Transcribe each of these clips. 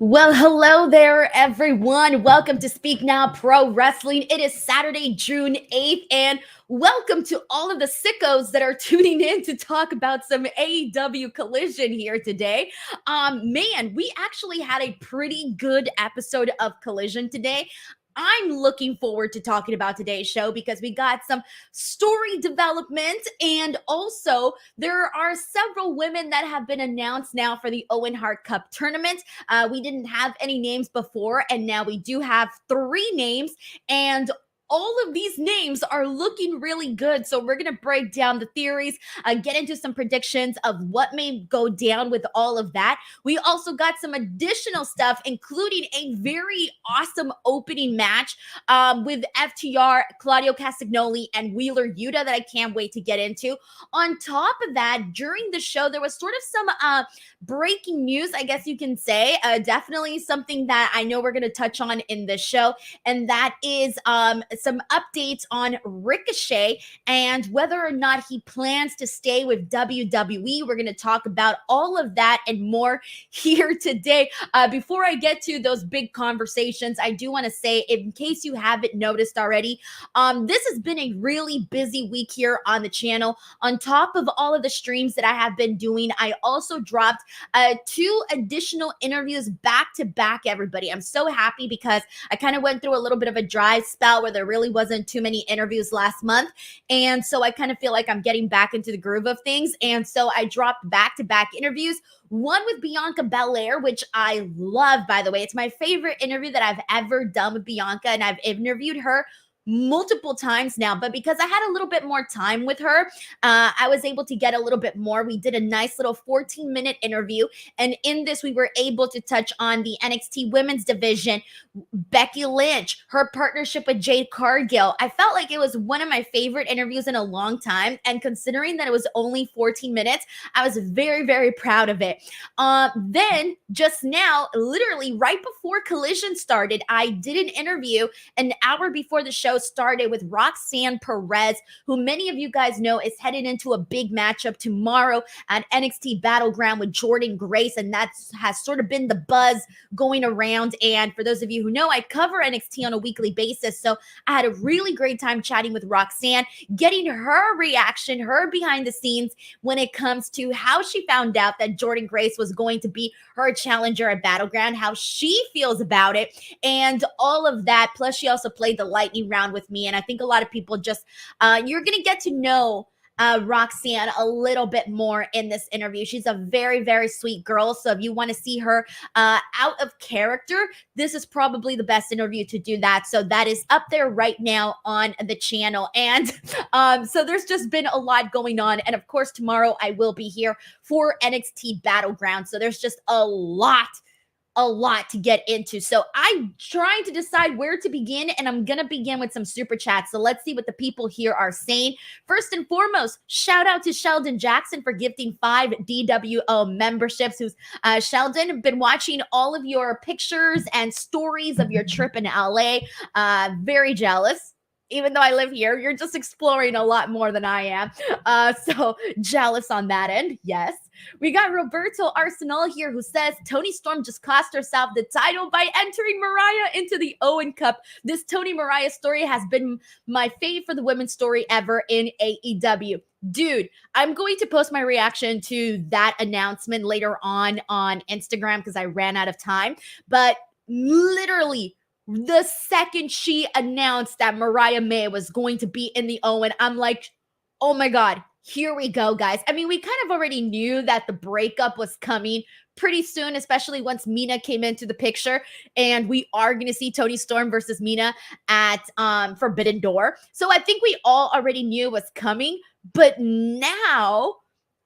Well, hello there, everyone. Welcome to Speak Now Pro Wrestling. It is Saturday, June 8th, and welcome to all of the sickos that are tuning in to talk about some AEW Collision here today. Man, we actually had a pretty good episode of Collision today. I'm looking forward to talking about today's show because we got some story development, and also there are several women that have been announced now for the Owen Hart Cup tournament. We didn't have any names before, and now we do have three names, and all of these names are looking really good. So we're going to break down the theories, get into some predictions of what may go down with all of that. We also got some additional stuff, including a very awesome opening match with FTR, Claudio Castagnoli, and Wheeler Yuta that I can't wait to get into. On top of that, during the show, there was sort of some breaking news, I guess you can say. Definitely something that I know we're going to touch on in this show, and that is some updates on Ricochet and whether or not he plans to stay with WWE. We're going to talk about all of that and more here today. Before I get to those big conversations, I do want to say, in case you haven't noticed already, this has been a really busy week here on the channel. On top of all of the streams that I have been doing, I also dropped 2 additional interviews back to back, everybody. I'm so happy because I kind of went through a little bit of a dry spell where there really wasn't too many interviews last month. And so I kind of feel like I'm getting back into the groove of things. And so I dropped back to back interviews. One with Bianca Belair, which I love, by the way. It's my favorite interview that I've ever done with Bianca, and I've interviewed her multiple times now, but because I had a little bit more time with her, I was able to get a little bit more. We did a nice little 14-minute interview, and in this we were able to touch on the NXT women's division, Becky Lynch, her partnership with Jade Cargill. I felt like it was one of my favorite interviews in a long time, and considering that it was only 14 minutes, I was very, very proud of it. Then just now, literally right before Collision started, I did an interview an hour before the show started with Roxanne Perez, who many of you guys know is headed into a big matchup tomorrow at NXT Battleground with Jordynne Grace, and that has sort of been the buzz going around. And for those of you who know, I cover NXT on a weekly basis, so I had a really great time chatting with Roxanne, getting her reaction, her behind the scenes when it comes to how she found out that Jordynne Grace was going to be her challenger at Battleground, how she feels about it, and all of that. Plus, she also played the lightning round with me, and I think a lot of people just you're gonna get to know Roxanne a little bit more in this interview. She's a very, very sweet girl, so if you want to see her out of character, this is probably the best interview to do that. So that is up there right now on the channel. And so there's just been a lot going on, and of course tomorrow I will be here for NXT Battleground, so there's just a lot to get into. So I'm trying to decide where to begin, and I'm going to begin with some super chats. So let's see what the people here are saying. First and foremost, shout out to Sheldon Jackson for gifting 5 DWO memberships. Who's Sheldon, been watching all of your pictures and stories of your trip in LA. Very jealous. Even though I live here, you're just exploring a lot more than I am. So jealous on that end. Yes. We got Roberto Arsenal here who says Toni Storm just cost herself the title by entering Mariah into the Owen Cup. This Toni Mariah story has been my fave for the women's story ever in AEW. Dude, I'm going to post my reaction to that announcement later on Instagram because I ran out of time. But literally, the second she announced that Mariah May was going to be in the Owen, I'm like, oh my God, here we go, guys. I mean, we kind of already knew that the breakup was coming pretty soon, especially once Mina came into the picture, and we are going to see Toni Storm versus Mina at Forbidden Door. So I think we all already knew it was coming, but now,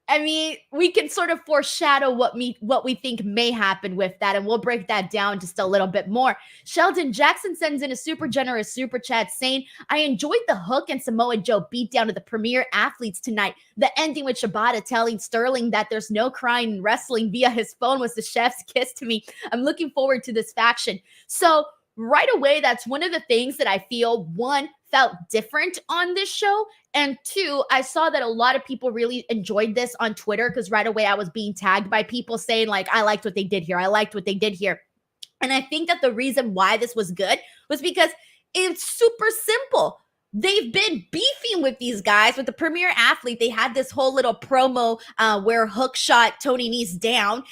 I mean, we can sort of foreshadow what we think may happen with that, and we'll break that down just a little bit more. Sheldon Jackson sends in a super generous super chat saying, I enjoyed the Hook and Samoa Joe beatdown of the premier athletes tonight. The ending with Shibata telling Sterling that there's no crying in wrestling via his phone was the chef's kiss to me. I'm looking forward to this faction. So right away, that's one of the things that I feel, one, felt different on this show, and 2, I saw that a lot of people really enjoyed this on Twitter because right away I was being tagged by people saying like, I liked what they did here. I liked what they did here. And I think that the reason why this was good was because it's super simple. They've been beefing with these guys, with the Premier Athlete. They had this whole little promo where Hook shot Tony Nese down,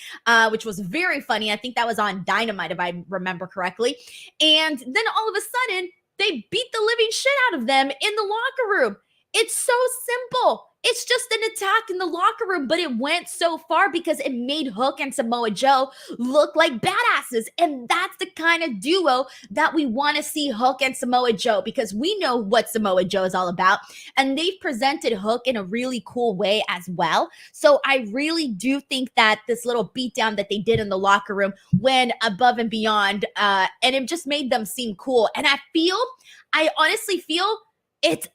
which was very funny. I think that was on Dynamite, if I remember correctly. And then all of a sudden, they beat the living shit out of them in the locker room. It's so simple. It's just an attack in the locker room, but it went so far because it made Hook and Samoa Joe look like badasses. And that's the kind of duo that we want to see, Hook and Samoa Joe, because we know what Samoa Joe is all about. And they've presented Hook in a really cool way as well. So I really do think that this little beatdown that they did in the locker room went above and beyond, and it just made them seem cool. And I honestly feel it's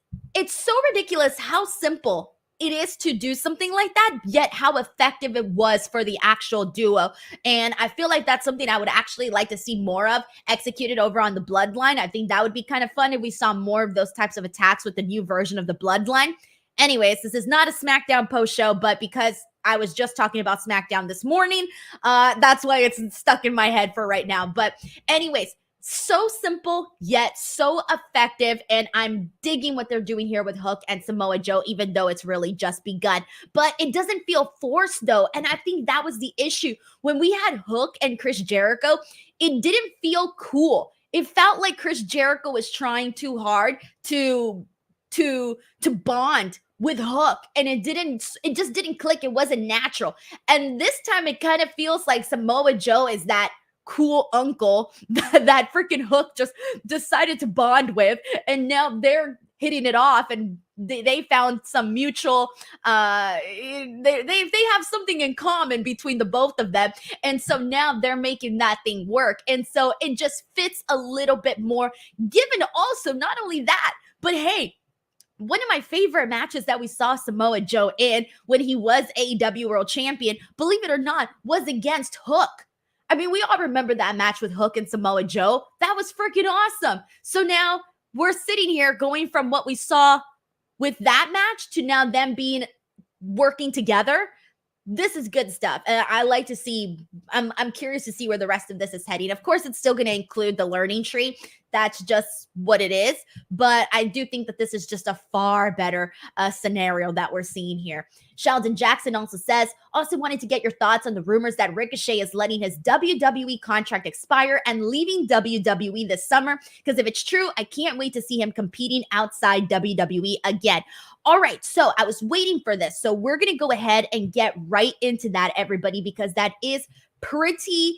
so ridiculous how simple it is to do something like that, yet how effective it was for the actual duo. And I feel like that's something I would actually like to see more of executed over on the Bloodline. I think that would be kind of fun if we saw more of those types of attacks with the new version of the Bloodline. Anyways, this is not a SmackDown post show, but because I was just talking about SmackDown this morning, that's why it's stuck in my head for right now. But anyways, so simple, yet so effective, and I'm digging what they're doing here with Hook and Samoa Joe, even though it's really just begun. But it doesn't feel forced, though, and I think that was the issue. When we had Hook and Chris Jericho, it didn't feel cool. It felt like Chris Jericho was trying too hard to bond with Hook, and it just didn't click. It wasn't natural. And this time it kind of feels like Samoa Joe is that cool uncle that freaking Hook just decided to bond with, and now they're hitting it off, and they found some mutual they have something in common between the both of them, and so now they're making that thing work. And so it just fits a little bit more, given also not only that, but hey, one of my favorite matches that we saw Samoa Joe in when he was AEW World Champion, believe it or not, was against Hook. I mean, we all remember that match with Hook and Samoa Joe. That was freaking awesome. So now we're sitting here going from what we saw with that match to now them working together. This is good stuff. And I like to see, I'm curious to see where the rest of this is heading. Of course, it's still going to include the learning tree. That's just what it is. But I do think that this is just a far better scenario that we're seeing here. Sheldon Jackson also says, also wanted to get your thoughts on the rumors that Ricochet is letting his WWE contract expire and leaving WWE this summer. Because if it's true, I can't wait to see him competing outside WWE again. All right, so I was waiting for this. So we're going to go ahead and get right into that, everybody, because that is pretty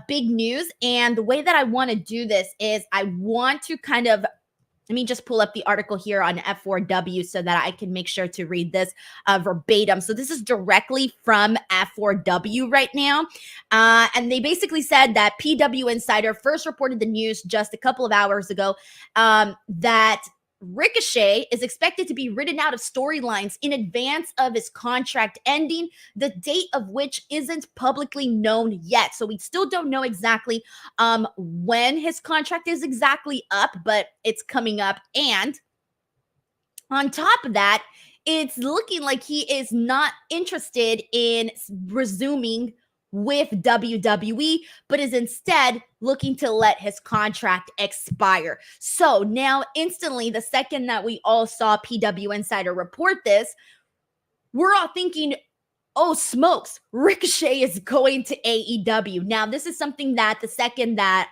big news. And the way that I want to do this is I want to kind of, let me just pull up the article here on F4W so that I can make sure to read this verbatim. So this is directly from F4W right now. And they basically said that PW Insider first reported the news just a couple of hours ago that Ricochet is expected to be written out of storylines in advance of his contract ending, the date of which isn't publicly known yet. So we still don't know exactly when his contract is exactly up, but it's coming up. And on top of that, it's looking like he is not interested in resuming with WWE, but is instead looking to let his contract expire. So now instantly, the second that we all saw PW Insider report this, we're all thinking, oh smokes, Ricochet is going to AEW. Now, this is something that the second that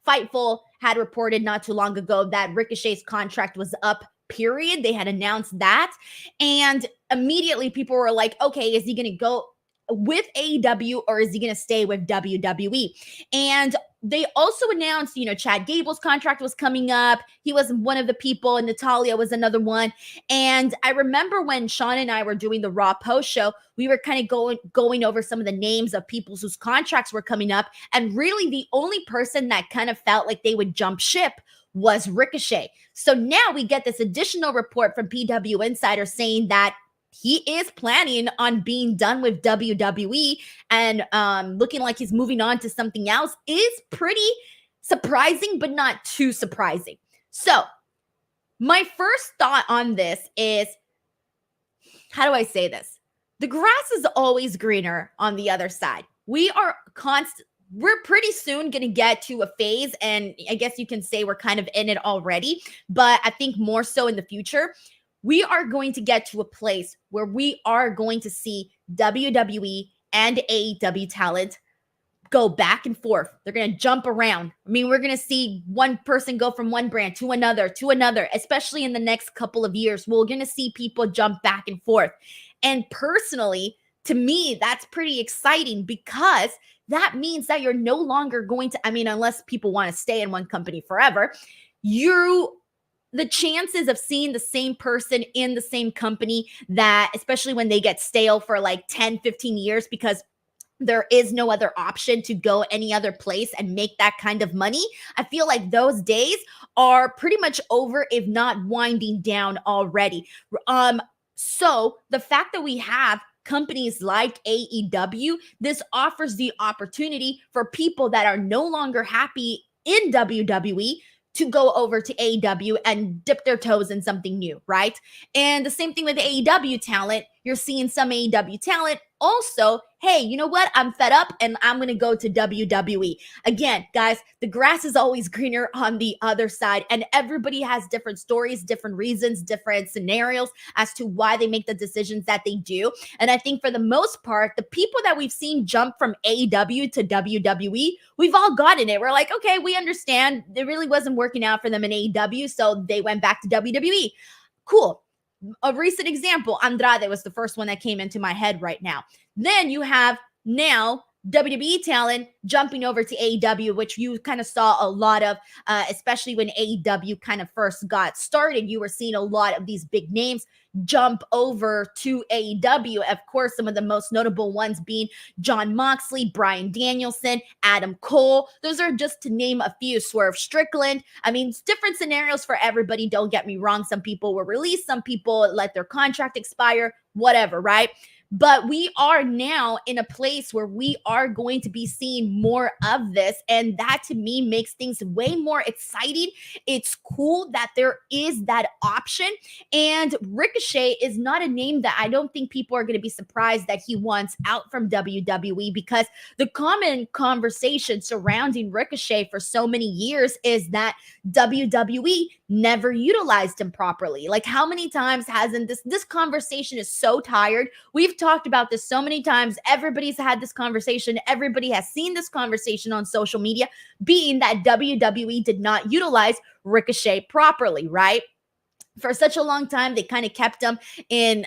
Fightful had reported not too long ago, that Ricochet's contract was up, period. They had announced that. And immediately people were like, okay, is he going to go with AEW or is he going to stay with WWE? And they also announced, Chad Gable's contract was coming up. He was one of the people, and Natalya was another one. And I remember when Sean and I were doing the Raw post show, we were kind of going over some of the names of people whose contracts were coming up. And really the only person that kind of felt like they would jump ship was Ricochet. So now we get this additional report from PW Insider saying that he is planning on being done with WWE and looking like he's moving on to something else is pretty surprising, but not too surprising. So my first thought on this is, how do I say this? The grass is always greener on the other side. We are we're pretty soon going to get to a phase, and I guess you can say we're kind of in it already, but I think more so in the future, we are going to get to a place where we are going to see WWE and AEW talent go back and forth. They're going to jump around. I mean, we're going to see one person go from one brand to another, especially in the next couple of years. We're going to see people jump back and forth. And personally, to me, that's pretty exciting because that means that you're no longer going to, I mean, unless people want to stay in one company forever, the chances of seeing the same person in the same company, that especially when they get stale for like 10, 15 years, because there is no other option to go any other place and make that kind of money. I feel like those days are pretty much over, if not winding down already. So the fact that we have companies like AEW, this offers the opportunity for people that are no longer happy in WWE to go over to AEW and dip their toes in something new, right? And the same thing with AEW talent. You're seeing some AEW talent also, hey, you know what? I'm fed up and I'm going to go to WWE. Again, guys, the grass is always greener on the other side, and everybody has different stories, different reasons, different scenarios as to why they make the decisions that they do. And I think for the most part, the people that we've seen jump from AEW to WWE, we've all gotten it. We're like, okay, we understand. It really wasn't working out for them in AEW, so they went back to WWE. Cool. A recent example, Andrade was the first one that came into my head right now. Then you have now WWE talent jumping over to AEW, which you kind of saw a lot of, especially when AEW kind of first got started. You were seeing a lot of these big names jump over to AEW. Of course, some of the most notable ones being Jon Moxley, Bryan Danielson, Adam Cole. Those are just to name a few. Swerve Strickland. I mean, it's different scenarios for everybody. Don't get me wrong. Some people were released. Some people let their contract expire, whatever, right? But we are now in a place where we are going to be seeing more of this. And that to me makes things way more exciting. It's cool that there is that option. And Ricochet is not a name that I don't think people are going to be surprised that he wants out from WWE, because the common conversation surrounding Ricochet for so many years is that WWE never utilized him properly. Like, how many times hasn't this conversation is so tired. We've talked about this so many times. Everybody's had this conversation. Everybody has seen this conversation on social media, being that WWE did not utilize Ricochet properly, right? For such a long time, they kind of kept him in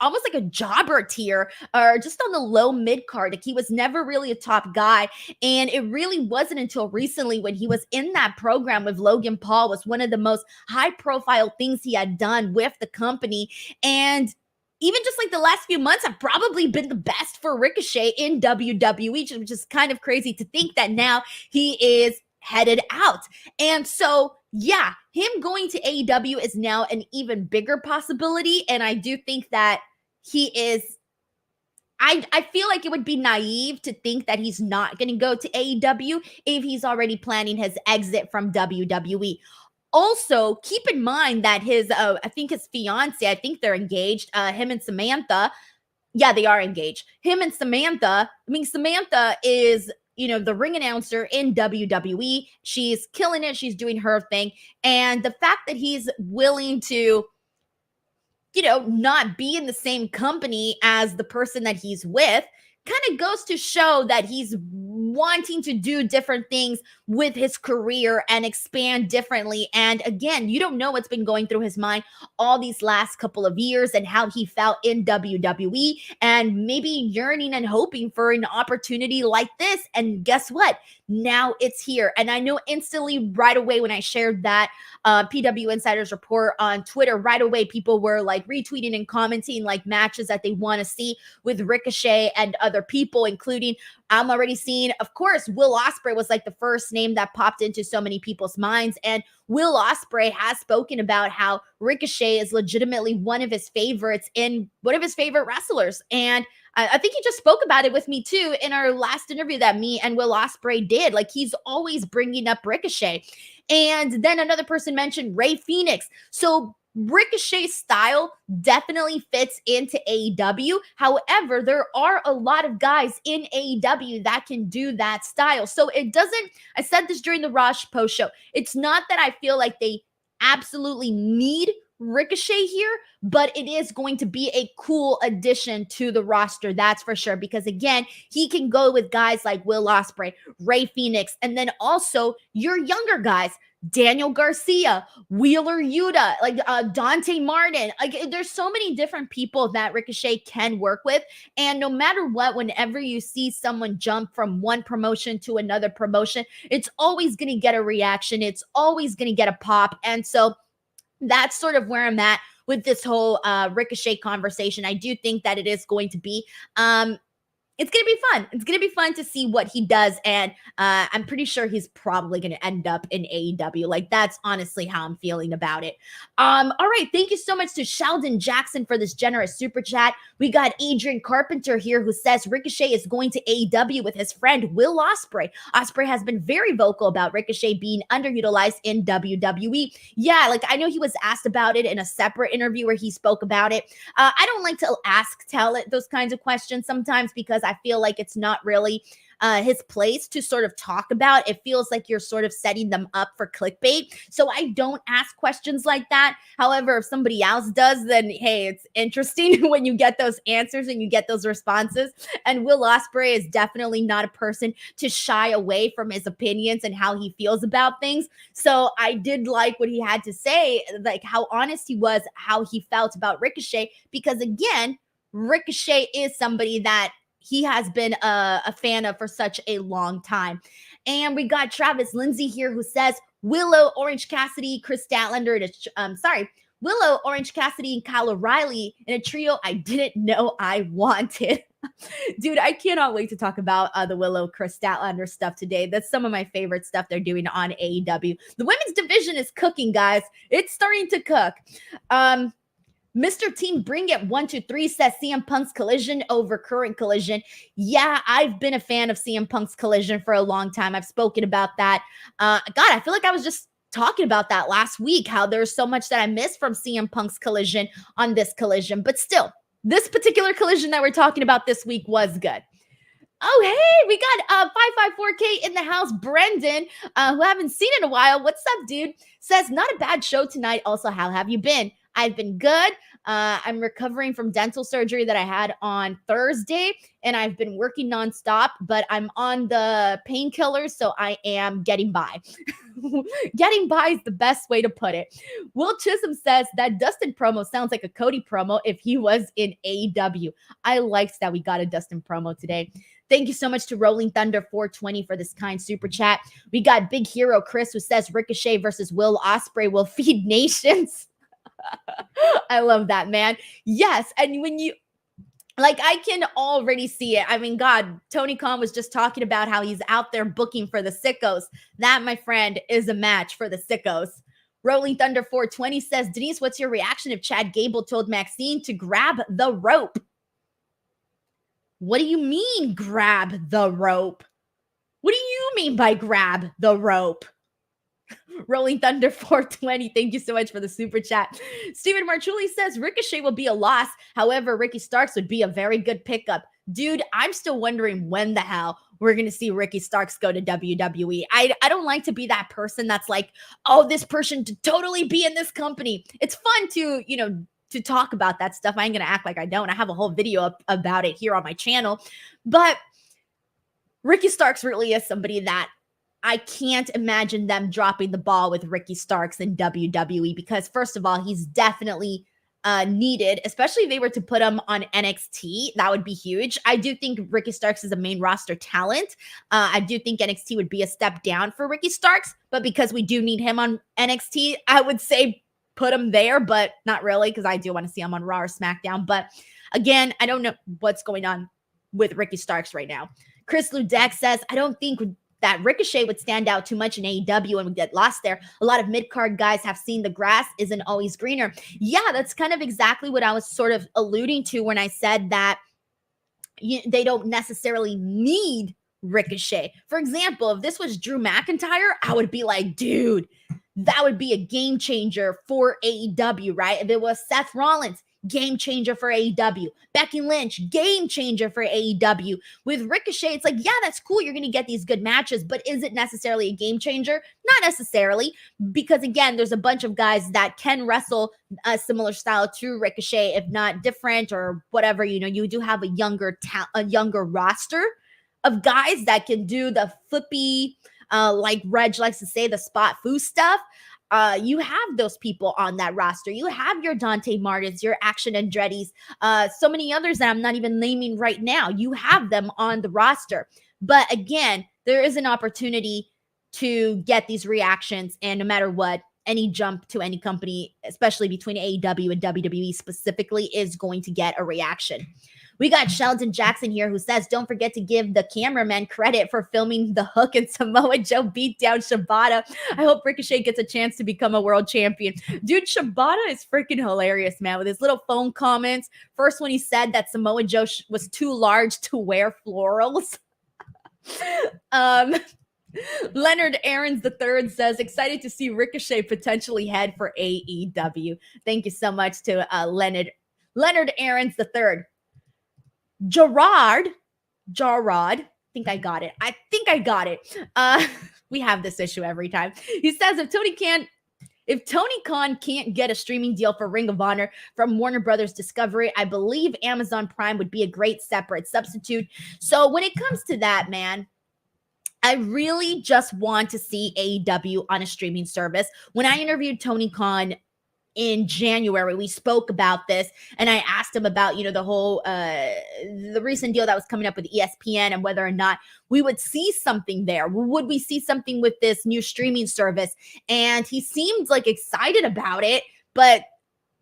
almost like a jobber tier, or just on the low mid card. Like, he was never really a top guy. And it really wasn't until recently, when he was in that program with Logan Paul, was one of the most high profile things he had done with the company. And even just like the last few months have probably been the best for Ricochet in WWE, which is kind of crazy to think that now he is headed out. And so, yeah, him going to AEW is now an even bigger possibility. And I do think that he is, I feel like it would be naive to think that he's not going to go to AEW if he's already planning his exit from WWE. Also, keep in mind that his, I think his fiance, I think they're engaged, him and Samantha. Yeah, they are engaged. Him and Samantha, I mean, Samantha is, the ring announcer in WWE. She's killing it. She's doing her thing. And the fact that he's willing to, not be in the same company as the person that he's with kind of goes to show that he's wanting to do different things with his career and expand differently. And again, you don't know what's been going through his mind all these last couple of years and how he felt in WWE, and maybe yearning and hoping for an opportunity like this. And guess what? Now it's here. And I know instantly right away when I shared that PW Insiders report on Twitter, right away people were like retweeting and commenting like matches that they want to see with Ricochet and other people, including, I'm already seeing, of course, Will Ospreay was like the first name that popped into so many people's minds. And Will Ospreay has spoken about how Ricochet is legitimately one of his favorites and one of his favorite wrestlers. And I think he just spoke about it with me too in our last interview that me and Will Ospreay did. Like, he's always bringing up Ricochet. And then another person mentioned Rey Fenix. So Ricochet's style definitely fits into AEW. However, there are a lot of guys in AEW that can do that style. So it doesn't, I said this during the Raj post show, it's not that I feel like they absolutely need Ricochet here, but it is going to be a cool addition to the roster, that's for sure. Because again, he can go with guys like Will Ospreay, Ray Phoenix, and then also your younger guys, Daniel Garcia, Wheeler Yuta, like Dante Martin. Like there's so many different people that Ricochet can work with. And no matter what, whenever you see someone jump from one promotion to another promotion, it's always going to get a reaction. It's always going to get a pop. And so that's sort of where I'm at with this whole Ricochet conversation. I do think that it is going to be it's going to be fun. It's going to be fun to see what he does. And I'm pretty sure he's probably going to end up in AEW. Like, that's honestly how I'm feeling about it. All right. Thank you so much to Sheldon Jackson for this generous super chat. We got Adrian Carpenter here who says Ricochet is going to AEW with his friend Will Ospreay. Ospreay has been very vocal about Ricochet being underutilized in WWE. Yeah, like I know he was asked about it in a separate interview where he spoke about it. I don't like to tell it those kinds of questions sometimes because I feel like it's not really his place to sort of talk about. It feels like you're sort of setting them up for clickbait. So I don't ask questions like that. However, if somebody else does, then hey, it's interesting when you get those answers and you get those responses. And Will Ospreay is definitely not a person to shy away from his opinions and how he feels about things. So I did like what he had to say, like how honest he was, how he felt about Ricochet, because again, Ricochet is somebody that he has been a fan of for such a long time. And we got Travis Lindsay here who says Willow, Orange Cassidy, Kris Statlander, Willow, Orange Cassidy, and Kyle O'Reilly in a trio I didn't know I wanted. Dude, I cannot wait to talk about the Willow, Kris Statlander stuff today. That's some of my favorite stuff they're doing on AEW. The women's division is cooking, guys. It's starting to cook. Mr. Team Bring It 123 says CM Punk's Collision over current Collision. Yeah, I've been a fan of CM Punk's Collision for a long time. I've spoken about that. God, I feel like I was just talking about that last week, how there's so much that I missed from CM Punk's Collision on this Collision. But still, this particular Collision that we're talking about this week was good. Oh, hey, we got 554K in the house. Brendan, who I haven't seen in a while. What's up, dude? Says, not a bad show tonight. Also, how have you been? I've been good. I'm recovering from dental surgery that I had on Thursday, and I've been working nonstop, but I'm on the painkillers, so I am getting by. Getting by is the best way to put it. Will Chisholm says that Dustin promo sounds like a Cody promo if he was in AEW. I liked that we got a Dustin promo today. Thank you so much to Rolling Thunder 420 for this kind super chat. We got Big Hero Chris who says Ricochet versus Will Ospreay will feed nations. I love that, man. Yes. And when you, like, I can already see it. I mean, God, Tony Khan was just talking about how he's out there booking for the sickos. That, my friend, is a match for the sickos. Rolling Thunder 420 says, Denise, what's your reaction if Chad Gable told Maxine to grab the rope? What do you mean, grab the rope? What do you mean by grab the rope? Rolling Thunder 420, thank you so much for the super chat. Steven Marchulli says Ricochet will be a loss. However, Ricky Starks would be a very good pickup. Dude, I'm still wondering when the hell we're going to see Ricky Starks go to WWE. I don't like to be that person that's like, oh, this person to totally be in this company. It's fun to, to talk about that stuff. I ain't going to act like I don't. I have a whole video about it here on my channel. But Ricky Starks really is somebody that I can't imagine them dropping the ball with Ricky Starks in WWE because, first of all, he's definitely needed, especially if they were to put him on NXT. That would be huge. I do think Ricky Starks is a main roster talent. I do think NXT would be a step down for Ricky Starks, but because we do need him on NXT, I would say put him there, but not really because I do want to see him on Raw or SmackDown. But again, I don't know what's going on with Ricky Starks right now. Chris Ludek says, I don't think that Ricochet would stand out too much in AEW and would get lost there. A lot of mid-card guys have seen the grass isn't always greener. Yeah, that's kind of exactly what I was sort of alluding to when I said that they don't necessarily need Ricochet. For example, if this was Drew McIntyre, I would be like, dude, that would be a game changer for AEW, right? If it was Seth Rollins, game changer for AEW. Becky Lynch, game changer for AEW. With Ricochet, it's like, yeah, that's cool. You're going to get these good matches, but is it necessarily a game changer? Not necessarily, because again, there's a bunch of guys that can wrestle a similar style to Ricochet, if not different or whatever. You know, you do have a younger roster of guys that can do the flippy, like Reg likes to say, the spot foo stuff. You have those people on that roster. You have your Dante Martins, your Action Andretti's, so many others that I'm not even naming right now. You have them on the roster. But again, there is an opportunity to get these reactions, and no matter what, any jump to any company, especially between AEW and WWE specifically, is going to get a reaction. We got Sheldon Jackson here who says, don't forget to give the cameraman credit for filming the Hook and Samoa Joe beat down Shibata. I hope Ricochet gets a chance to become a world champion. Dude, Shibata is freaking hilarious, man, with his little phone comments. First, when he said that Samoa Joe was too large to wear florals. Leonard Aarons III says, excited to see Ricochet potentially head for AEW. Thank you so much to Leonard Aarons III. Gerard, I think I got it. We have this issue every time. He says, if Tony Khan can't get a streaming deal for Ring of Honor from Warner Brothers Discovery, I believe Amazon Prime would be a great separate substitute. So when it comes to that, man, I really just want to see AEW on a streaming service. When I interviewed Tony Khan in January, we spoke about this, and I asked him about, the whole, the recent deal that was coming up with ESPN and whether or not we would see something there. Would we see something with this new streaming service? And he seemed like excited about it, but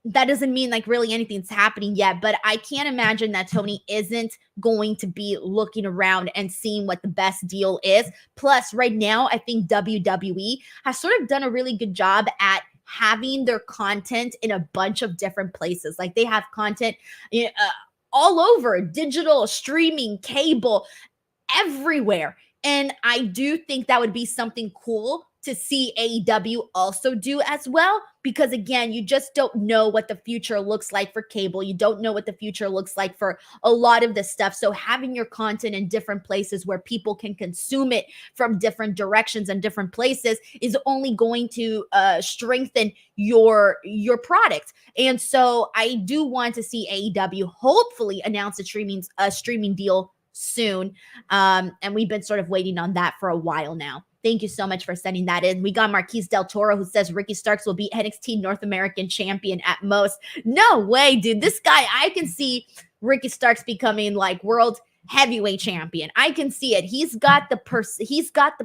that doesn't mean like really anything's happening yet. But I can't imagine that Tony isn't going to be looking around and seeing what the best deal is. Plus, right now, I think WWE has sort of done a really good job at having their content in a bunch of different places. Like they have content all over, digital, streaming, cable, everywhere. And I do think that would be something cool to see AEW also do as well, because again, you just don't know what the future looks like for cable. You don't know what the future looks like for a lot of this stuff. So having your content in different places where people can consume it from different directions and different places is only going to strengthen your product. And so I do want to see AEW hopefully announce a streaming deal soon. And we've been sort of waiting on that for a while now. Thank you so much for sending that in. We got Marquise Del Toro who says Ricky Starks will be NXT North American champion at most. No way, dude. This guy, I can see Ricky Starks becoming like world heavyweight champion. I can see it. He's got the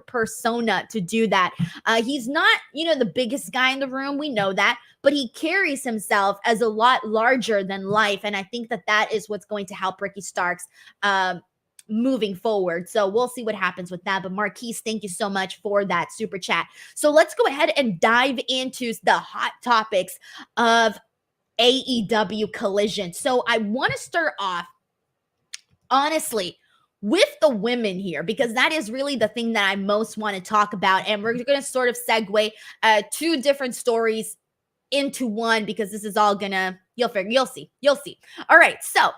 persona to do that. He's not, the biggest guy in the room. We know that, but he carries himself as a lot larger than life. And I think that is what's going to help Ricky Starks moving forward. So we'll see what happens with that. But Marquise, thank you so much for that super chat. So let's go ahead and dive into the hot topics of AEW Collision. So I want to start off, honestly, with the women here, because that is really the thing that I most want to talk about. And we're going to sort of segue two different stories into one, because this is all gonna, you'll see. All right. So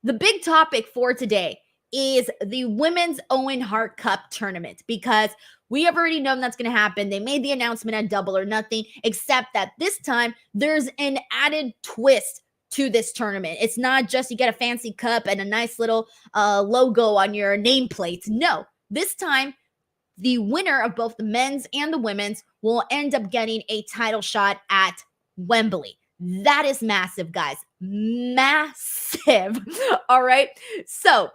the big topic for today is the Women's Owen Hart Cup tournament, because we have already known that's going to happen. They made the announcement at Double or Nothing, except that this time there's an added twist to this tournament. It's not just you get a fancy cup and a nice little logo on your nameplate. No, this time the winner of both the men's and the women's will end up getting a title shot at Wembley. That is massive, guys. Massive. All right. So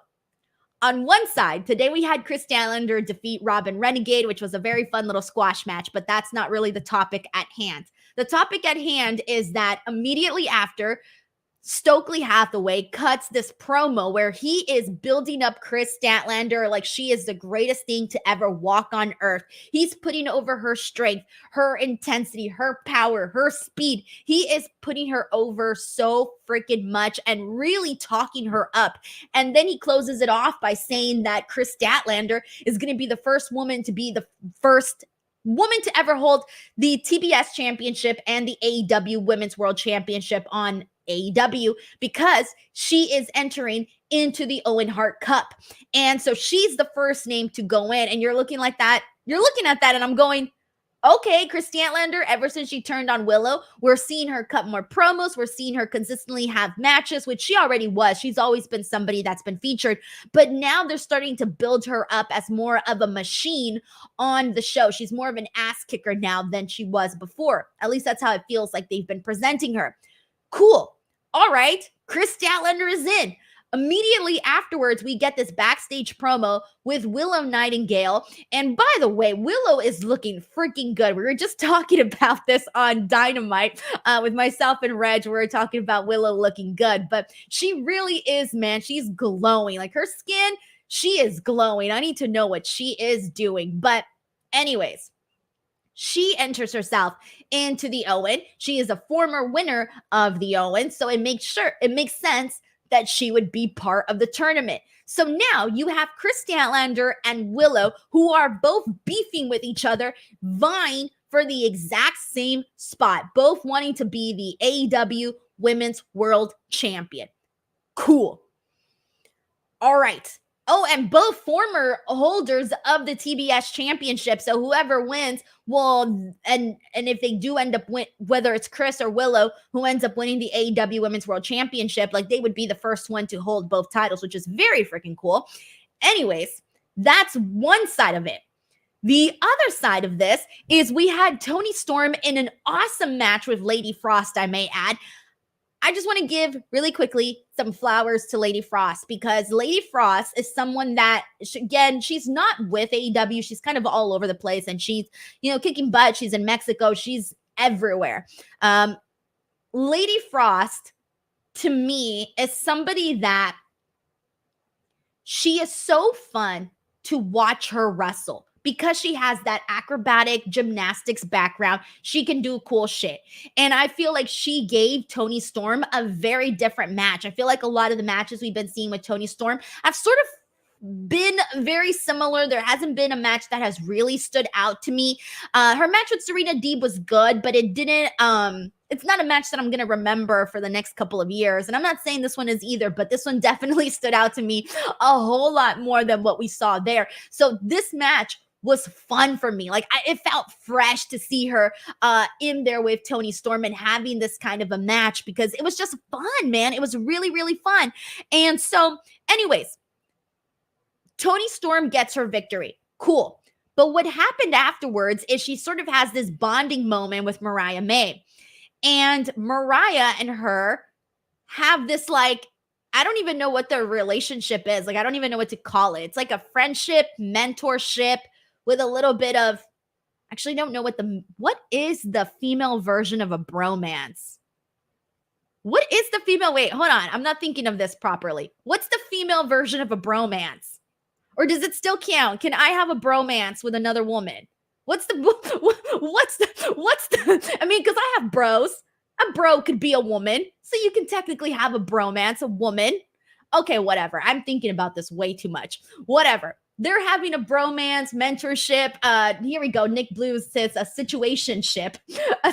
on one side, today we had Kris Statlander defeat Robin Renegade, which was a very fun little squash match, but that's not really the topic at hand. The topic at hand is that immediately after, Stokely Hathaway cuts this promo where he is building up Kris Statlander like she is the greatest thing to ever walk on earth. He's putting over her strength, her intensity, her power, her speed. He is putting her over so freaking much and really talking her up. And then he closes it off by saying that Kris Statlander is going to be the first woman to be the first woman to ever hold the TBS championship and the AEW Women's World Championship on AEW, because she is entering into the Owen Hart Cup. And so she's the first name to go in. And you're looking like that. You're looking at that and I'm going, okay, Kris Statlander, ever since she turned on Willow, we're seeing her cut more promos. We're seeing her consistently have matches, which she already was. She's always been somebody that's been featured. But now they're starting to build her up as more of a machine on the show. She's more of an ass kicker now than she was before. At least that's how it feels like they've been presenting her. Cool. All right. Kris Statlander is in. Immediately afterwards, we get this backstage promo with Willow Nightingale. And by the way, Willow is looking freaking good. We were just talking about this on Dynamite with myself and Reg. We were talking about Willow looking good, but she really is, man. She's glowing. Like her skin, she is glowing. I need to know what she is doing. But anyways, she enters herself into the Owen. She is a former winner of the Owen, so it makes sense that she would be part of the tournament. So now you have Kris Statlander and Willow, who are both beefing with each other, vying for the exact same spot, both wanting to be the AEW Women's World Champion. Cool. All right. Oh, and both former holders of the TBS championship. So whoever wins will, and if they do end up whether it's Kris or Willow who ends up winning the AEW Women's World Championship, like they would be the first one to hold both titles, which is very freaking cool. Anyways, that's one side of it. The other side of this is we had Toni Storm in an awesome match with Lady Frost, I may add. I just want to give really quickly some flowers to Lady Frost, because Lady Frost is someone that, again, she's not with AEW. She's kind of all over the place and she's, kicking butt. She's in Mexico. She's everywhere. Lady Frost, to me, is somebody that she is so fun to watch her wrestle. Because she has that acrobatic gymnastics background, she can do cool shit. And I feel like she gave Toni Storm a very different match. I feel like a lot of the matches we've been seeing with Toni Storm have sort of been very similar. There hasn't been a match that has really stood out to me. Her match with Serena Deeb was good, but it didn't, it's not a match that I'm going to remember for the next couple of years. And I'm not saying this one is either, but this one definitely stood out to me a whole lot more than what we saw there. So this match was fun for me. Like it felt fresh to see her in there with Toni Storm and having this kind of a match, because it was just fun, man. It was really, really fun. And so anyways, Toni Storm gets her victory. Cool. But what happened afterwards is she sort of has this bonding moment with Mariah May. And Mariah and her have this, like, I don't even know what their relationship is. Like, I don't even know what to call it. It's like a friendship, mentorship, with a little bit of, actually don't know what is the female version of a bromance? What is the female, wait, hold on. I'm not thinking of this properly. What's the female version of a bromance? Or does it still count? Can I have a bromance with another woman? What's the, I mean, because I have bros. A bro could be a woman. So you can technically have a bromance, a woman. Okay, whatever. I'm thinking about this way too much. Whatever. They're having a bromance, mentorship. Here we go. Nick Blue says a situationship, a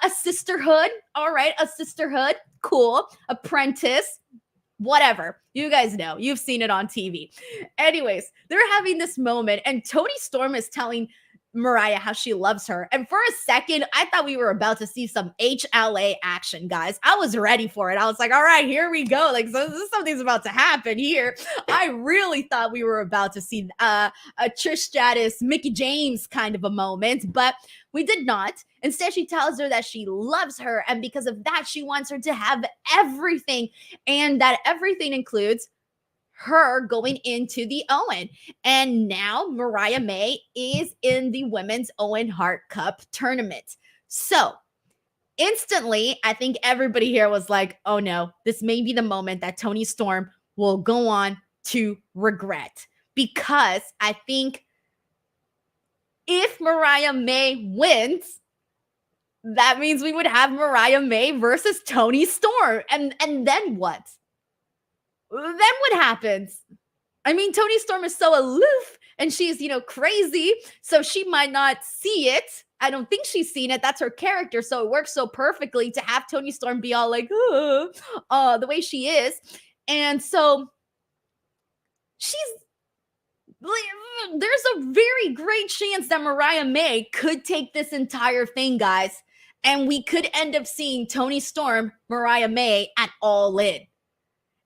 sisterhood. All right, a sisterhood. Cool. Apprentice. Whatever. You guys know. You've seen it on TV. Anyways, they're having this moment, and Toni Storm is telling Mariah how she loves her. And for a second, I thought we were about to see some HLA action, guys. I was ready for it. I was like, all right, here we go. Like, so something's about to happen here. I really thought we were about to see a Trish Stratus, Mickie James kind of a moment, but we did not. Instead, she tells her that she loves her, and because of that, she wants her to have everything, and that everything includes her going into the Owen. And now Mariah May is in the Women's Owen Hart Cup tournament. So instantly, I think everybody here was like, oh no, this may be the moment that Toni Storm will go on to regret. Because I think if Mariah May wins, that means we would have Mariah May versus Toni Storm. And then what? Then what happens? I mean, Toni Storm is so aloof and she's, crazy. So she might not see it. I don't think she's seen it. That's her character. So it works so perfectly to have Toni Storm be all like, the way she is. And so there's a very great chance that Mariah May could take this entire thing, guys. And we could end up seeing Toni Storm, Mariah May at All In.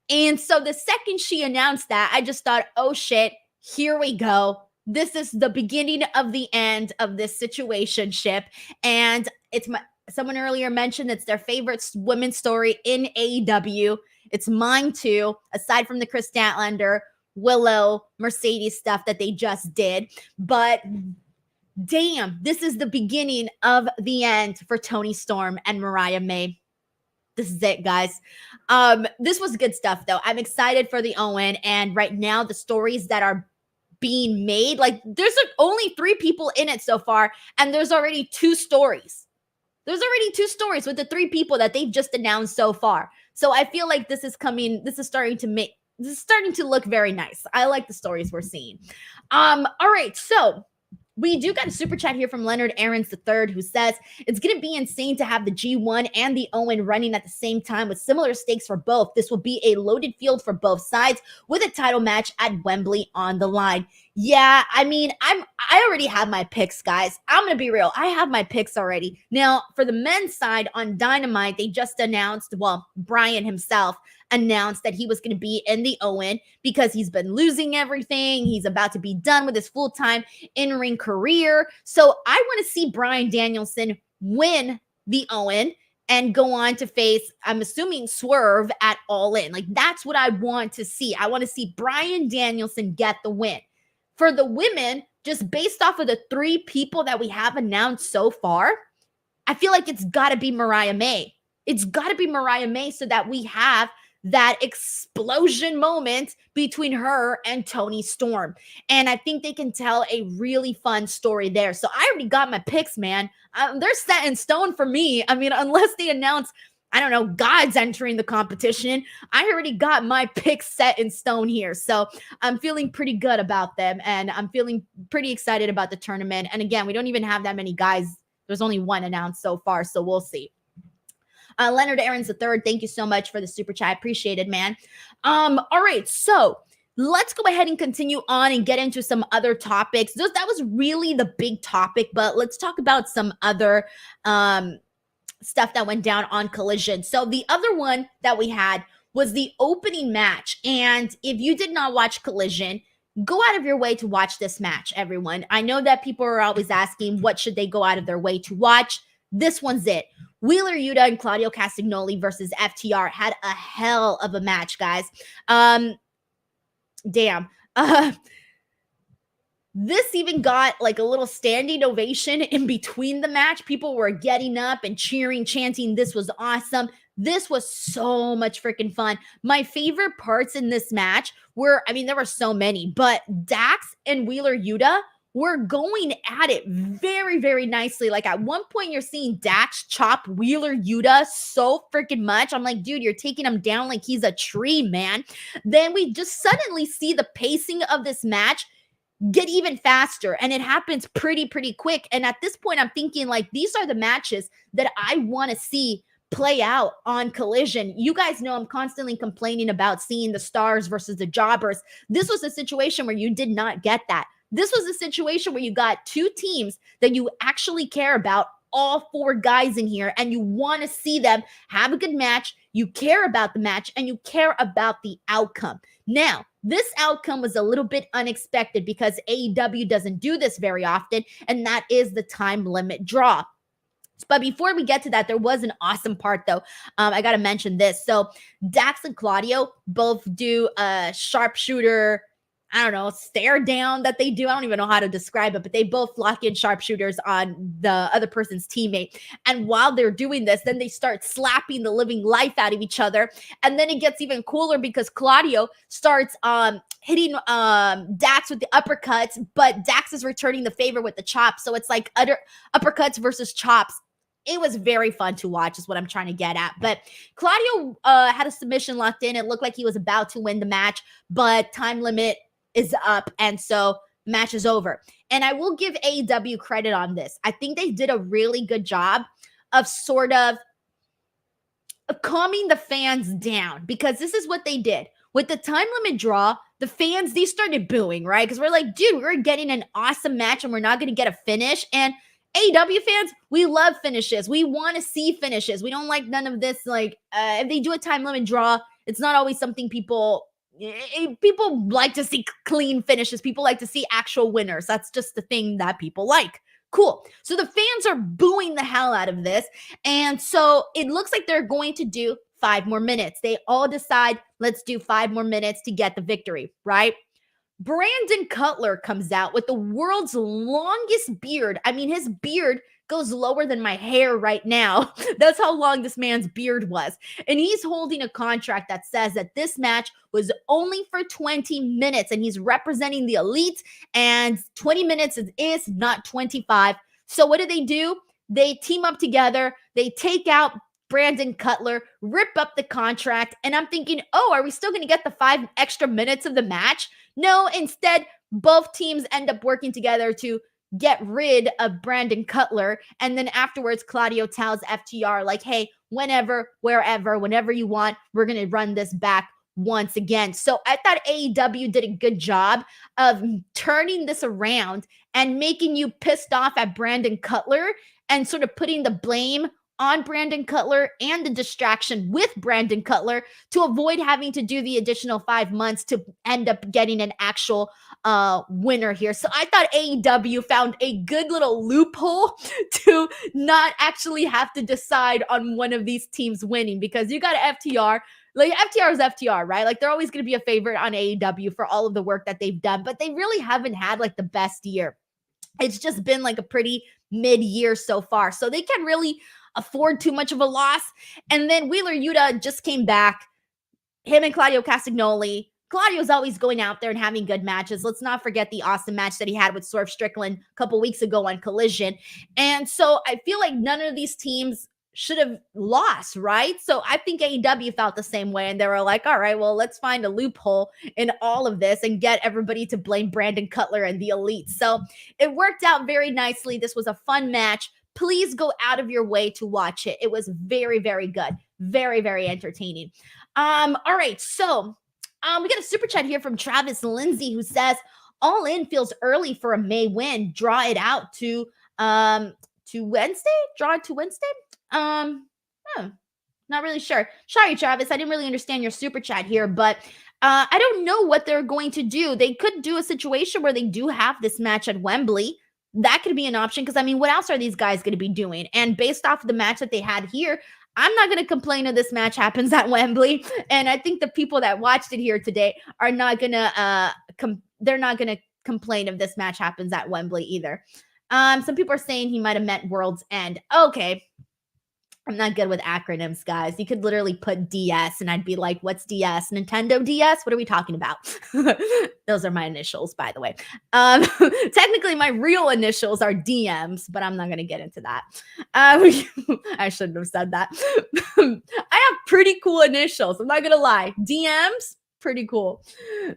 And so the second she announced that, I just thought, oh shit, here we go. This is the beginning of the end of this situationship. And someone earlier mentioned it's their favorite women's story in AEW. It's mine too, aside from the Kris Statlander, Willow, Mercedes stuff that they just did. But damn, this is the beginning of the end for Toni Storm and Mariah May. This is it, guys. This was good stuff, though. I'm excited for the Owen, and right now the stories that are being made, like there's only 3 people in it so far, and there's already 2 stories. There's already 2 stories with the 3 people that they've just announced so far. So I feel like this is starting to look very nice. I like the stories we're seeing. All right, so we do got a super chat here from Leonard Aarons III, who says, it's going to be insane to have the G1 and the Owen running at the same time with similar stakes for both. This will be a loaded field for both sides with a title match at Wembley on the line. Yeah, I mean, I already have my picks, guys. I'm going to be real. I have my picks already. Now, for the men's side on Dynamite, they just announced, Brian himself announced that he was going to be in the Owen because he's been losing everything. He's about to be done with his full-time in-ring career. So I want to see Bryan Danielson win the Owen and go on to face, I'm assuming, Swerve at All In. Like, that's what I want to see. I want to see Bryan Danielson get the win. For the women, just based off of the 3 people that we have announced so far, I feel like it's got to be Mariah May. It's got to be Mariah May so that we have that explosion moment between her and Toni Storm. And I think they can tell a really fun story there. So I already got my picks, man. They're set in stone for me. I mean, unless they announce, I don't know, God's entering the competition, I already got my picks set in stone here. So I'm feeling pretty good about them. And I'm feeling pretty excited about the tournament. And again, we don't even have that many guys. There's only 1 announced so far. So we'll see. Leonard Aarons III, thank you so much for the super chat. I appreciate it, man. All right, so let's go ahead and continue on and get into some other topics. That was really the big topic, but let's talk about some other stuff that went down on Collision. So the other one that we had was the opening match. And if you did not watch Collision, go out of your way to watch this match, everyone. I know that people are always asking, what should they go out of their way to watch? This one's it. Wheeler Yuta and Claudio Castagnoli versus FTR had a hell of a match, guys. This even got like a little standing ovation in between the match. People were getting up and cheering, chanting, this was awesome. This was so much freaking fun. My favorite parts in this match were, I mean, there were so many, but Dax and Wheeler Yuta were going at it very, very nicely. Like at one point, you're seeing Dax chop Wheeler Yuta so freaking much. I'm like, dude, you're taking him down like he's a tree, man. Then we just suddenly see the pacing of this match get even faster, and it happens pretty quick. And at this point, I'm thinking like, these are the matches that I want to see play out on Collision. You guys know I'm constantly complaining about seeing the stars versus the jobbers. This was a situation where you did not get that. This was a situation where you got 2 teams that you actually care about, all 4 guys in here, and you want to see them have a good match. You care about the match, and you care about the outcome. Now, this outcome was a little bit unexpected because AEW doesn't do this very often, and that is the time limit draw. But before we get to that, there was an awesome part, though. I got to mention this. So Dax and Claudio both do a sharpshooter, I don't know, stare down that they do. I don't even know how to describe it, but they both lock in sharpshooters on the other person's teammate. And while they're doing this, then they start slapping the living life out of each other. And then it gets even cooler because Claudio starts hitting Dax with the uppercuts, but Dax is returning the favor with the chops. So it's like uppercuts versus chops. It was very fun to watch is what I'm trying to get at. But Claudio had a submission locked in. It looked like he was about to win the match, but time limit is up. And so match is over. And I will give AEW credit on this. I think they did a really good job of sort of calming the fans down, because this is what they did. With the time limit draw, the fans, they started booing, right? Because we're like, dude, we're getting an awesome match and we're not going to get a finish. And AEW fans, we love finishes. We want to see finishes. We don't like none of this. Like, if they do a time limit draw, it's not always something people like to see clean finishes. People like to see actual winners. That's just the thing that people like. Cool. So the fans are booing the hell out of this. And so it looks like they're going to do 5 more minutes. They all decide, let's do 5 more minutes to get the victory, right? Brandon Cutler comes out with the world's longest beard. I mean, his beard goes lower than my hair right now. That's how long this man's beard was. And he's holding a contract that says that this match was only for 20 minutes, and he's representing the Elite, and 20 minutes is not 25. So what do? They team up together. They take out Brandon Cutler, rip up the contract, and I'm thinking, oh, are we still going to get the 5 extra minutes of the match? No, instead, both teams end up working together to get rid of Brandon Cutler. And then afterwards, Claudio tells FTR, like, hey, whenever, wherever, whenever you want, we're going to run this back once again. So I thought AEW did a good job of turning this around and making you pissed off at Brandon Cutler and sort of putting the blame on Brandon Cutler and the distraction with Brandon Cutler to avoid having to do the additional 5 months to end up getting an actual winner here. So I thought AEW found a good little loophole to not actually have to decide on one of these teams winning, because you got FTR. Like, FTR is FTR, right? Like, they're always going to be a favorite on AEW for all of the work that they've done, but they really haven't had like the best year. It's just been like a pretty mid-year so far. So they can really afford too much of a loss. And then Wheeler Yuta just came back. Him and Claudio Castagnoli. Claudio's always going out there and having good matches. Let's not forget the awesome match that he had with Swerve Strickland a couple weeks ago on Collision. And so I feel like none of these teams should have lost, right? So I think AEW felt the same way, and they were like, all right, well, let's find a loophole in all of this and get everybody to blame Brandon Cutler and the Elite. So it worked out very nicely. This was a fun match. Please go out of your way to watch it. It was very, very good. Very, very entertaining. All right, so we got a super chat here from Travis Lindsay, who says, All In feels early for a May win. Draw it out to Wednesday? Draw it to Wednesday? Not really sure. Sorry, Travis. I didn't really understand your super chat here, but I don't know what they're going to do. They could do a situation where they do have this match at Wembley. That could be an option, because, I mean, what else are these guys going to be doing? And based off of the match that they had here, I'm not going to complain if this match happens at Wembley. And I think the people that watched it here today are not going to, they're not going to complain if this match happens at Wembley either. Some people are saying he might have meant World's End. Okay. I'm not good with acronyms, guys. You could literally put DS and I'd be like, what's DS? Nintendo DS? What are we talking about? Those are my initials, by the way. Technically, my real initials are DMs, but I'm not going to get into that. I shouldn't have said that. I have pretty cool initials. I'm not going to lie. DMs? Pretty cool.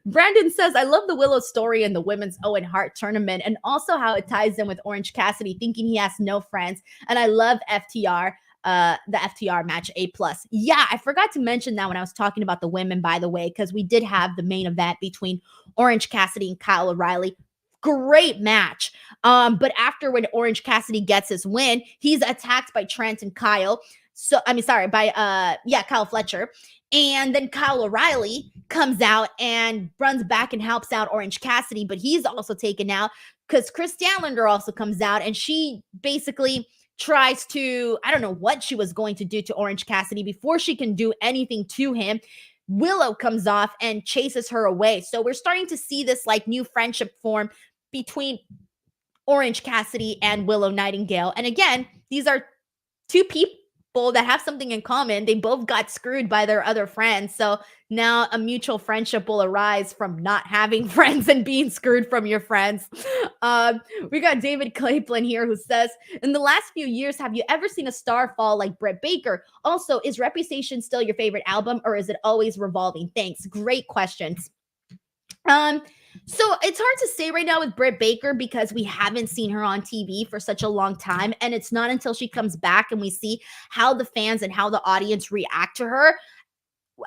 Brandon says, I love the Willow story and the women's Owen Hart tournament, and also how it ties in with Orange Cassidy thinking he has no friends. And I love FTR. The FTR match, A+. Yeah, I forgot to mention that when I was talking about the women, by the way, because we did have the main event between Orange Cassidy and Kyle O'Reilly. Great match. But after, when Orange Cassidy gets his win, he's attacked by Trent and Kyle. Kyle Fletcher. And then Kyle O'Reilly comes out and runs back and helps out Orange Cassidy, but he's also taken out because Kris Statlander also comes out, and she basically tries to, I don't know what she was going to do to Orange Cassidy. Before she can do anything to him, Willow comes off and chases her away. So we're starting to see this like new friendship form between Orange Cassidy and Willow Nightingale. And again, these are two people that have something in common. They both got screwed by their other friends. So now a mutual friendship will arise from not having friends and being screwed from your friends. We got David Claplin here, who says, in the last few years, have you ever seen a star fall like Britt Baker? Also, is Reputation still your favorite album, or is it always revolving? Thanks. Great questions. So it's hard to say right now with Britt Baker because we haven't seen her on TV for such a long time. And it's not until she comes back and we see how the fans and how the audience react to her,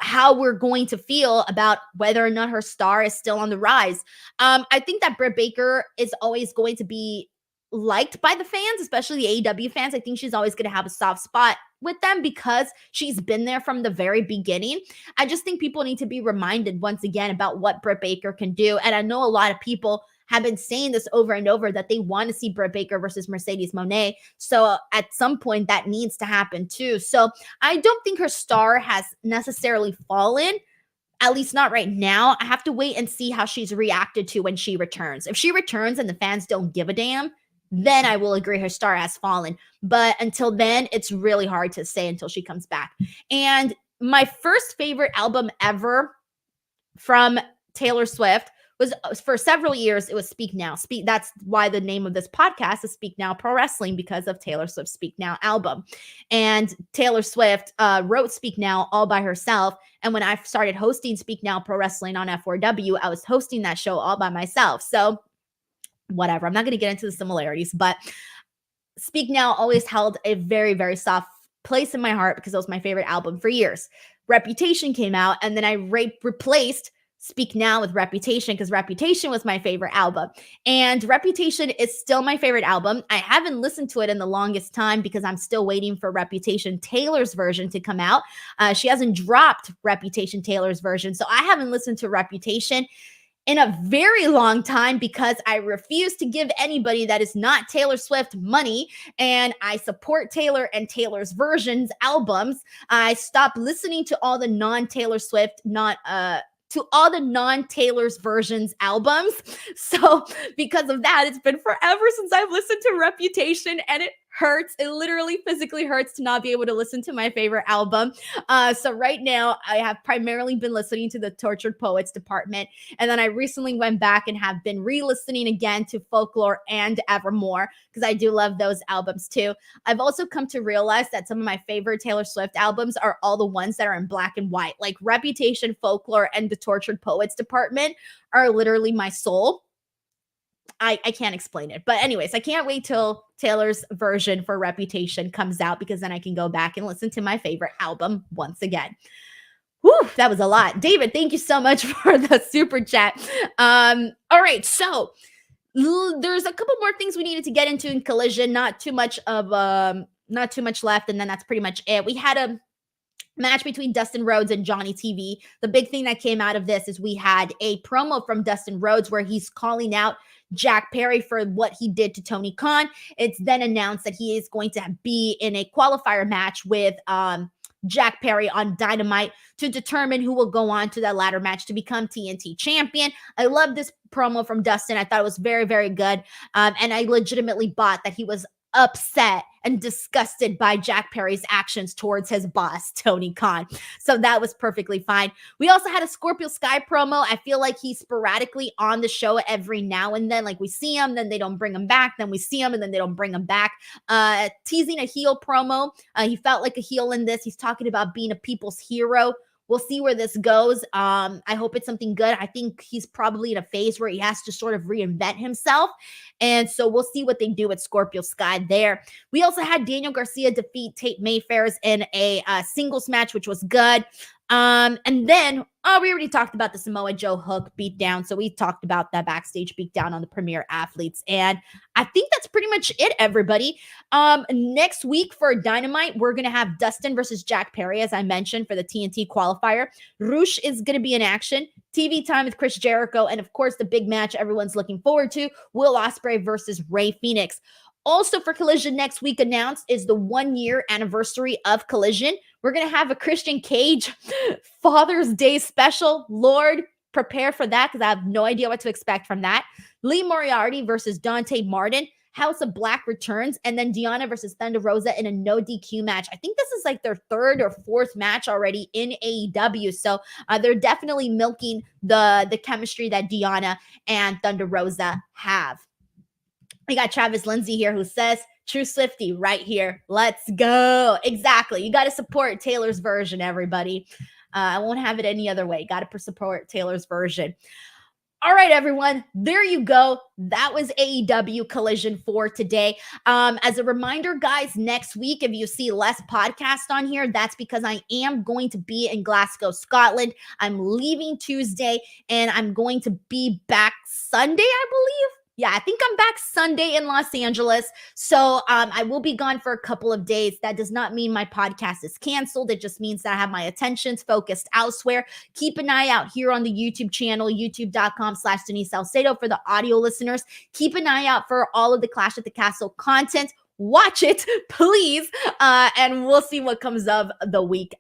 how we're going to feel about whether or not her star is still on the rise. I think that Britt Baker is always going to be liked by the fans, especially the AEW fans. I think she's always going to have a soft spot with them because she's been there from the very beginning. I just think people need to be reminded once again about what Britt Baker can do. And I know a lot of people have been saying this over and over that they want to see Britt Baker versus Mercedes Moné. So at some point that needs to happen too. So I don't think her star has necessarily fallen, at least not right now. I have to wait and see how she's reacted to when she returns. If she returns and the fans don't give a damn, then I will agree her star has fallen. But until then, it's really hard to say until she comes back. And my first favorite album ever from Taylor Swift was, for several years, it was Speak Now. That's why the name of this podcast is Speak Now Pro Wrestling, because of Taylor Swift's Speak Now album. And Taylor Swift wrote Speak Now all by herself. And when I started hosting Speak Now Pro Wrestling on F4W, I was hosting that show all by myself. So whatever, I'm not going to get into the similarities, but Speak Now always held a very, very soft place in my heart because it was my favorite album for years. Reputation came out, and then I replaced Speak Now with Reputation because Reputation was my favorite album. And Reputation is still my favorite album. I haven't listened to it in the longest time because I'm still waiting for Reputation Taylor's version to come out. She hasn't dropped Reputation Taylor's version, so I haven't listened to Reputation in a very long time because I refuse to give anybody that is not Taylor Swift money, and I support Taylor and Taylor's versions albums. I stopped listening to all the non-Taylor Swift, to all the non-Taylor's versions albums. So because of that, it's been forever since I've listened to Reputation, and it hurts. It literally physically hurts to not be able to listen to my favorite album. So right now I have primarily been listening to the Tortured Poets department. And then I recently went back and have been re-listening again to Folklore and Evermore because I do love those albums too. I've also come to realize that some of my favorite Taylor Swift albums are all the ones that are in black and white, like Reputation, Folklore, and the Tortured Poets department are literally my soul. I can't explain it. But anyways, I can't wait till Taylor's version for Reputation comes out because then I can go back and listen to my favorite album once again. Whew, that was a lot. David, thank you so much for the super chat. All right, so there's a couple more things we needed to get into in Collision. Not too much left, and then that's pretty much it. We had a match between Dustin Rhodes and Johnny TV. The big thing that came out of this is we had a promo from Dustin Rhodes where he's calling out Jack Perry for what he did to Tony Khan. It's then announced that he is going to be in a qualifier match with Jack Perry on Dynamite to determine who will go on to that ladder match to become TNT champion. I love this promo from Dustin. I thought it was very, very good. And I legitimately bought that he was upset and disgusted by Jack Perry's actions towards his boss, Tony Khan. So that was perfectly fine. We also had a Scorpio Sky promo. I feel like he's sporadically on the show every now and then. Like we see him, then they don't bring him back. Then we see him, and then they don't bring him back. Teasing a heel promo. He felt like a heel in this. He's talking about being a people's hero. We'll see where this goes. I hope it's something good. I think he's probably in a phase where he has to sort of reinvent himself. And so we'll see what they do at Scorpio Sky there. We also had Daniel Garcia defeat Tate Mayfair in a singles match, which was good. And then, we already talked about the Samoa Joe hook beatdown. So we talked about that backstage beatdown on the Premier Athletes. And I think that's pretty much it, everybody. Next week for Dynamite, we're going to have Dustin versus Jack Perry, as I mentioned, for the TNT qualifier. Roosh is going to be in action. TV time with Chris Jericho. And of course, the big match everyone's looking forward to, Will Ospreay versus Rey Fenix. Also for Collision next week announced is the 1-year anniversary of Collision. We're going to have a Christian Cage Father's Day special. Lord, prepare for that because I have no idea what to expect from that. Lee Moriarty versus Dante Martin. House of Black returns. And then Deonna versus Thunder Rosa in a no DQ match. I think this is like their third or fourth match already in AEW. So they're definitely milking the chemistry that Deonna and Thunder Rosa have. We got Travis Lindsay here who says, True Swifty right here. Let's go. Exactly. You got to support Taylor's version, everybody. I won't have it any other way. Got to support Taylor's version. All right, everyone, there you go. That was AEW Collision for today. As a reminder, guys, next week, if you see less podcast on here, that's because I am going to be in Glasgow, Scotland. I'm leaving Tuesday and I'm going to be back Sunday, I believe. Yeah, I think I'm back Sunday in Los Angeles. So I will be gone for a couple of days. That does not mean my podcast is canceled. It just means that I have my attentions focused elsewhere. Keep an eye out here on the YouTube channel, youtube.com/Denise Salcedo for the audio listeners. Keep an eye out for all of the Clash at the Castle content. Watch it, please. And we'll see what comes of the week.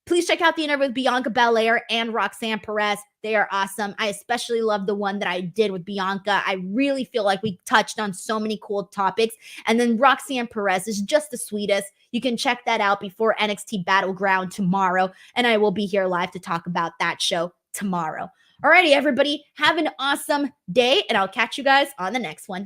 Please check out the interview with Bianca Belair and Roxanne Perez. They are awesome. I especially love the one that I did with Bianca. I really feel like we touched on so many cool topics. And then Roxanne Perez is just the sweetest. You can check that out before NXT Battleground tomorrow. And I will be here live to talk about that show tomorrow. Alrighty, everybody. Have an awesome day. And I'll catch you guys on the next one.